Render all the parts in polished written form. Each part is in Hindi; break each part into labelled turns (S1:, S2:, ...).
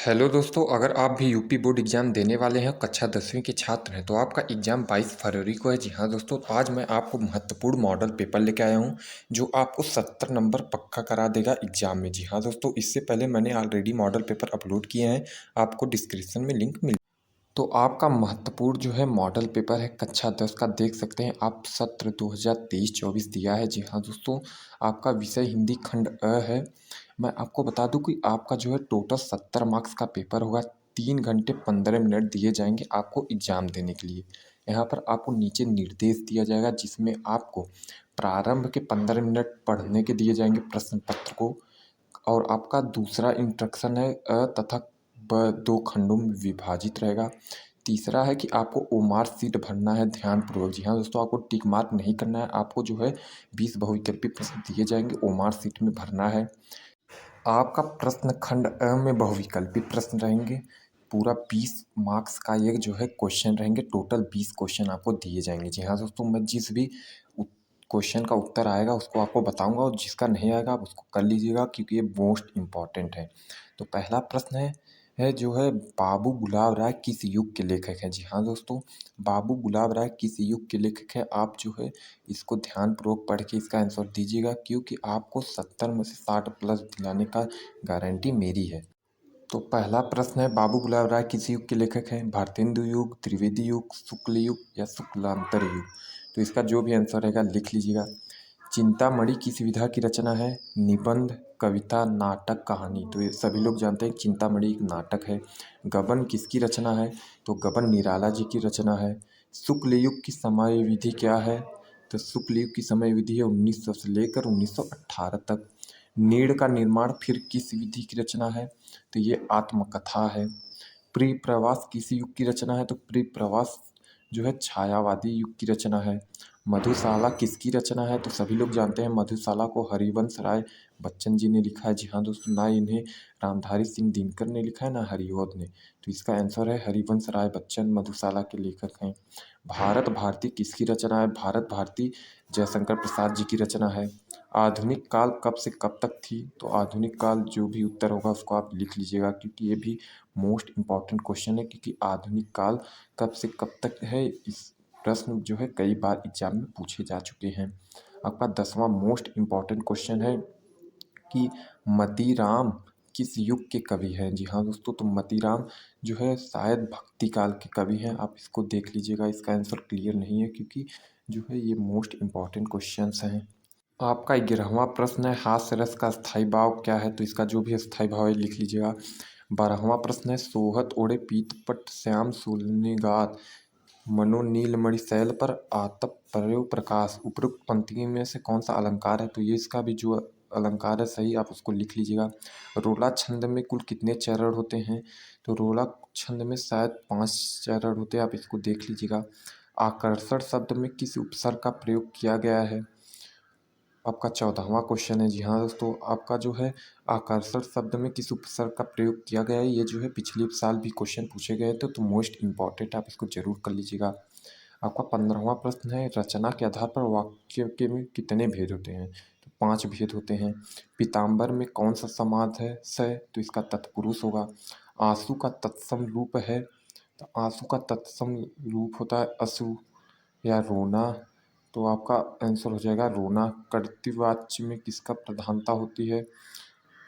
S1: हेलो दोस्तों, अगर आप भी यूपी बोर्ड एग्ज़ाम देने वाले हैं, कक्षा 10वीं के छात्र हैं, तो आपका एग्ज़ाम 22 फरवरी को है। जी हाँ दोस्तों, तो आज मैं आपको महत्वपूर्ण मॉडल पेपर लेके आया हूँ, जो आपको 70 नंबर पक्का करा देगा एग्ज़ाम में। जी हाँ दोस्तों, इससे पहले मैंने ऑलरेडी मॉडल पेपर अपलोड किए हैं, आपको डिस्क्रिप्शन में लिंक मिल। तो आपका महत्वपूर्ण जो है मॉडल पेपर है कक्षा 10 का, देख सकते हैं आप, सत्र 2023-24 दिया है। जी हाँ दोस्तों, आपका विषय हिंदी खंड अ है। मैं आपको बता दूं कि आपका जो है टोटल 70 मार्क्स का पेपर होगा। 3 घंटे 15 मिनट दिए जाएंगे आपको एग्ज़ाम देने के लिए। यहाँ पर आपको नीचे निर्देश दिया जाएगा, जिसमें आपको प्रारंभ के 15 मिनट पढ़ने के दिए जाएंगे प्रश्न पत्र को। और आपका दूसरा इंस्ट्रक्शन है अ तथा ब 2 खंडों में विभाजित रहेगा। तीसरा है कि आपको ओमार शीट भरना है ध्यानपूर्वक। जी हाँ दोस्तों, आपको टिक मार्क नहीं करना है, आपको जो है 20 बहुविकल्पी प्रश्न दिए जाएंगे, ओमार शीट में भरना है। आपका प्रश्न खंड अ में बहुविकल्पी प्रश्न रहेंगे। पूरा 20 मार्क्स का ये जो है क्वेश्चन रहेंगे, टोटल 20 क्वेश्चन आपको दिए जाएंगे। जी हाँ दोस्तों, मैं जिस भी क्वेश्चन का उत्तर आएगा उसको आपको बताऊंगा, और जिसका नहीं आएगा आप उसको कर लीजिएगा, क्योंकि ये मोस्ट इम्पॉर्टेंट है। तो पहला प्रश्न है जो है, बाबू गुलाब राय किस युग के लेखक हैं। जी हाँ दोस्तों, बाबू गुलाब राय किस युग के लेखक हैं, आप जो है इसको ध्यानपूर्वक पढ़ के इसका आंसर दीजिएगा, क्योंकि आपको 70 में से 60 प्लस दिलाने का गारंटी मेरी है। तो पहला प्रश्न है, बाबू गुलाब राय किस युग के लेखक हैं। भारतेंदु युग, त्रिवेदी युग, शुक्ल युग या शुक्लांतर युग। तो इसका जो भी आंसर रहेगा लिख लीजिएगा। चिंतामणि किस विधा की रचना है। निबंध, कविता, नाटक, कहानी। तो ये सभी लोग जानते हैं चिंतामणि एक नाटक है। गबन किसकी रचना है। तो गबन निराला जी की रचना है। शुक्ल युग की समय विधि क्या है। तो शुक्ल युग की समय विधि है 1900 से लेकर 1918 तक। नीड़ का निर्माण फिर किस विधि की रचना है। तो ये आत्मकथा है। प्रिप्रवास किस युग की रचना है। तो प्रिप्रवास जो है छायावादी युग की रचना है। मधुशाला किसकी रचना है। तो सभी लोग जानते हैं मधुशाला को हरिवंश राय बच्चन जी ने लिखा है। जी हाँ दोस्तों, ना इन्हें रामधारी सिंह दिनकर ने लिखा है, ना हरिऔध ने। तो इसका आंसर है हरिवंश राय बच्चन मधुशाला के लेखक हैं। भारत भारती किसकी रचना है। भारत भारती जयशंकर प्रसाद जी की रचना है। आधुनिक काल कब से कब तक थी। तो आधुनिक काल जो भी उत्तर होगा उसको आप लिख लीजिएगा, क्योंकि ये भी मोस्ट इम्पॉर्टेंट क्वेश्चन है, क्योंकि आधुनिक काल कब से कब तक है, इस प्रश्न जो है कई बार एग्जाम में पूछे जा चुके हैं। आपका 10वां मोस्ट इम्पॉर्टेंट क्वेश्चन है कि मतीराम किस युग के कवि हैं। जी हाँ दोस्तों, तो मतीराम जो है शायद भक्ति काल के कवि हैं। आप इसको देख लीजिएगा, इसका आंसर क्लियर नहीं है, क्योंकि जो है ये मोस्ट इम्पॉर्टेंट क्वेश्चंस हैं। आपका 11वां प्रश्न है, हास्य रस का स्थायी भाव क्या है। तो इसका जो भी स्थायी भाव है लिख लीजिएगा। 12वां प्रश्न है, सोहत ओढ़े पीतपट श्याम सुलनिगात मनो नीलमणिशैल पर आतप पर्यो प्रकाश। उपरोक्त पंक्ति में से कौन सा अलंकार है। तो ये इसका भी जो अलंकार है सही, आप उसको लिख लीजिएगा। रोला छंद में कुल कितने चरण होते हैं। तो रोला छंद में शायद 5 चरण होते हैं, आप इसको देख लीजिएगा। आकर्षण शब्द में किस उपसर्ग का प्रयोग किया गया है। आपका 14वां क्वेश्चन है। जी हाँ दोस्तों, आपका जो है आकर्षण शब्द में किस उपसर्ग का प्रयोग किया गया है। ये जो है पिछले साल भी क्वेश्चन पूछे गए थे, तो मोस्ट इम्पॉर्टेंट आप इसको जरूर कर लीजिएगा। आपका 15वां प्रश्न है, रचना के आधार पर वाक्य के में कितने भेद होते हैं। तो 5 भेद होते हैं। पीताम्बर में कौन सा समास है स। तो इसका तत्पुरुष होगा। आंसू का तत्सम रूप है। तो आंसू का तत्सम रूप होता है अश्रु या रोना। तो आपका आंसर हो जाएगा रोना। कर्तृवाच्य में किसका प्रधानता होती है।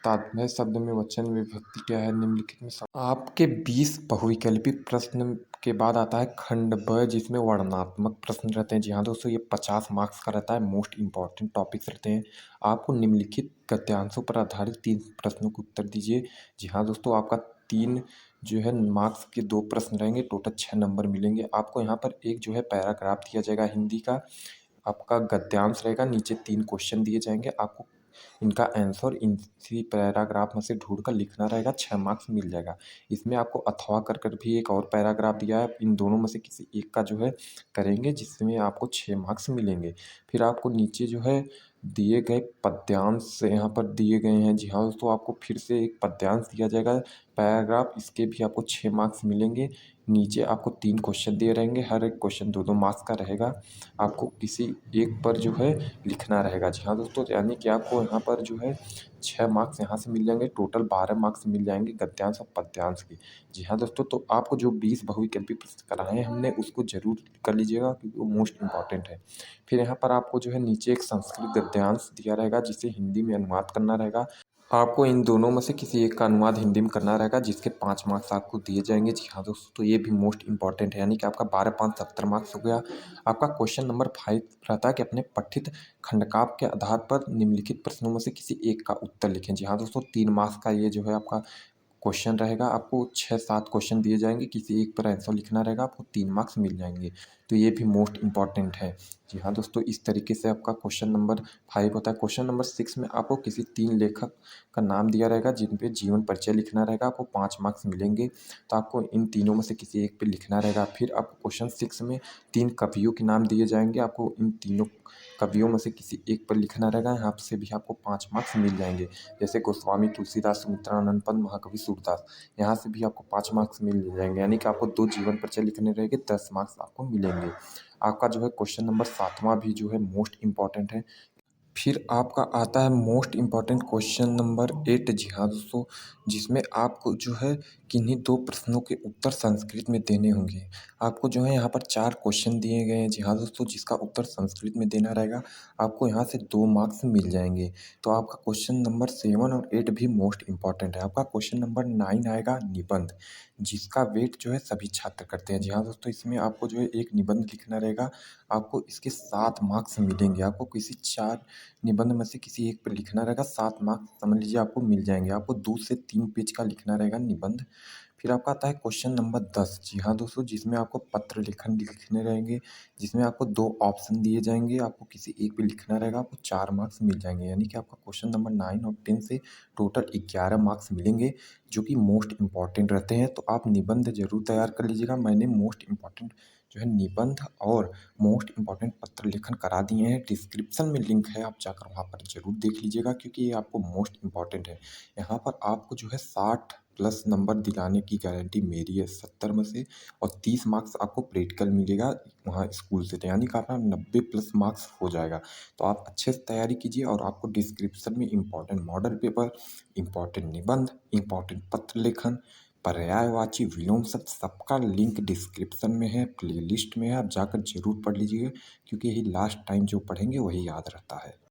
S1: तात्पर्य शब्द में वचन विभक्ति क्या है निम्नलिखित में आपके 20 बहुविकल्पी प्रश्न के बाद आता है खंड ब, जिसमें वर्णनात्मक प्रश्न रहते हैं। जी हाँ दोस्तों, ये 50 मार्क्स का रहता है, मोस्ट इंपॉर्टेंट टॉपिक्स रहते हैं। आपको निम्नलिखित गद्यांशों पर आधारित 3 प्रश्नों के उत्तर दीजिए। जी हाँ दोस्तों, आपका 3 जो है मार्क्स के 2 प्रश्न रहेंगे, टोटल 6 नंबर मिलेंगे आपको। यहाँ पर एक जो है पैराग्राफ दिया जाएगा हिंदी का, आपका गद्यांश रहेगा, नीचे 3 क्वेश्चन दिए जाएंगे, आपको इनका आंसर इसी पैराग्राफ में से ढूंढ कर लिखना रहेगा, 6 मार्क्स मिल जाएगा। इसमें आपको अथवा कर भी एक और पैराग्राफ दिया है, इन दोनों में से किसी एक का जो है करेंगे, जिसमें आपको 6 मार्क्स मिलेंगे। फिर आपको नीचे जो है दिए गए पद्यांश यहाँ पर दिए गए हैं। जी हाँ दोस्तों, आपको फिर से एक पद्यांश दिया जाएगा पैराग्राफ, इसके भी आपको 6 मार्क्स मिलेंगे। नीचे आपको 3 क्वेश्चन दिए रहेंगे, हर एक क्वेश्चन 2-2 मार्क्स का रहेगा। आपको किसी एक पर जो है लिखना रहेगा। जी हाँ दोस्तों, यानी कि आपको यहाँ पर जो है 6 मार्क्स यहाँ से मिल जाएँगे, टोटल 12 मार्क्स मिल जाएँगे गद्यांश और पद्यांश के। जी हाँ दोस्तों, तो आपको जो 20 बहुविकल्पी प्रश्न कराए हैं हमने उसको ज़रूर कर लीजिएगा क्योंकि वो मोस्ट इम्पोर्टेंट है। फिर यहाँ पर आपको जो है नीचे एक संस्कृत गद्यांश दिया रहेगा जिसे हिंदी में अनुवाद करना रहेगा। आपको इन दोनों में से किसी एक का अनुवाद हिंदी में करना रहेगा जिसके 5 मार्क्स आपको दिए जाएँगे। जी हाँ दोस्तों, तो ये भी मोस्ट इम्पोर्टेंट है, यानी कि आपका 12, 5 70 मार्क्स हो गया। आपका क्वेश्चन नंबर 5 रहता है कि अपने पठित खंडकाव्य के आधार पर निम्नलिखित प्रश्नों में से किसी एक का उत्तर लिखें। जी हाँ दोस्तों, 3 मार्क्स का ये जो है आपका क्वेश्चन रहेगा। आपको 6-7 क्वेश्चन दिए जाएँगे, किसी एक पर आंसर लिखना रहेगा, आपको 3 मार्क्स मिल जाएँगे। तो ये भी मोस्ट इम्पोर्टेंट है। जी हाँ दोस्तों, इस तरीके से आपका क्वेश्चन नंबर 5 होता है। क्वेश्चन नंबर 6 में आपको किसी 3 लेखक का नाम दिया रहेगा जिन पे जीवन परिचय लिखना रहेगा, आपको 5 मार्क्स मिलेंगे। तो आपको इन तीनों में से किसी एक पे लिखना रहेगा। फिर आपको क्वेश्चन 6 में 3 कवियों के नाम दिए जाएँगे, आपको इन तीनों कवियों में से किसी एक पर लिखना रहेगा। यहाँ से भी आपको 5 मार्क्स मिल जाएँगे। जैसे गोस्वामी तुलसीदास, सुमित्रानंद पंत, महाकवि सूरदास, यहाँ से भी आपको 5 मार्क्स मिल जाएँगे, यानी कि आपको 2 जीवन परिचय लिखने रहेंगे, 10 मार्क्स आपको मिलेंगे। आपका जो है क्वेश्चन नंबर 7वां भी जो है मोस्ट इम्पोर्टेंट है। फिर आपका आता है मोस्ट इम्पॉर्टेंट क्वेश्चन नंबर 8। जी हाँ दोस्तों, जिसमें आपको जो है किन्हीं 2 प्रश्नों के उत्तर संस्कृत में देने होंगे। आपको जो है यहाँ पर 4 क्वेश्चन दिए गए हैं। जी हाँ दोस्तों, जिसका उत्तर संस्कृत में देना रहेगा, आपको यहाँ से 2 मार्क्स मिल जाएँगे। तो आपका क्वेश्चन नंबर 7 और 8 भी मोस्ट इम्पॉर्टेंट है। आपका क्वेश्चन नंबर 9 आएगा निबंध, जिसका वेट जो है सभी छात्र करते हैं। जी हाँ दोस्तों, इसमें आपको जो है एक निबंध लिखना रहेगा, आपको इसके 7 मार्क्स मिलेंगे। आपको किसी 4 निबंध में से किसी एक पे लिखना रहेगा, 7 मार्क्स समझ लीजिए आपको मिल जाएँगे। आपको 2 से 3 पेज का लिखना रहेगा निबंध। फिर आपका आता है क्वेश्चन नंबर 10। जी हाँ दोस्तों, जिसमें आपको पत्र लेखन लिखने रहेंगे, जिसमें आपको 2 ऑप्शन दिए जाएँगे, आपको किसी एक पे लिखना रहेगा, आपको 4 मार्क्स मिल जाएँगे। यानी कि आपका क्वेश्चन नंबर 9 और 10 से टोटल 11 मार्क्स मिलेंगे, जो कि मोस्ट इम्पोर्टेंट रहते हैं। तो आप निबंध ज़रूर तैयार कर लीजिएगा। मैंने मोस्ट इम्पोर्टेंट जो है निबंध और मोस्ट इम्पॉर्टेंट पत्र लेखन करा दिए हैं। डिस्क्रिप्शन में लिंक है, आप जाकर वहाँ पर ज़रूर देख लीजिएगा क्योंकि ये आपको मोस्ट इम्पॉर्टेंट है। यहाँ पर आपको जो है 60 प्लस नंबर दिलाने की गारंटी मेरी है 70 में से, और 30 मार्क्स आपको प्रैक्टिकल मिलेगा वहाँ स्कूल से। तो यानी कि आपका 90 प्लस मार्क्स हो जाएगा। तो आप अच्छे से तैयारी कीजिए, और आपको डिस्क्रिप्शन में इम्पॉर्टेंट मॉडल पेपर, इम्पॉर्टेंट निबंध, इम्पॉर्टेंट पत्र लेखन, पर्यायवाची विलोम शब्द, सबका लिंक डिस्क्रिप्शन में है, प्लेलिस्ट में है। आप जाकर ज़रूर पढ़ लीजिएगा क्योंकि यही लास्ट टाइम जो पढ़ेंगे वही याद रहता है।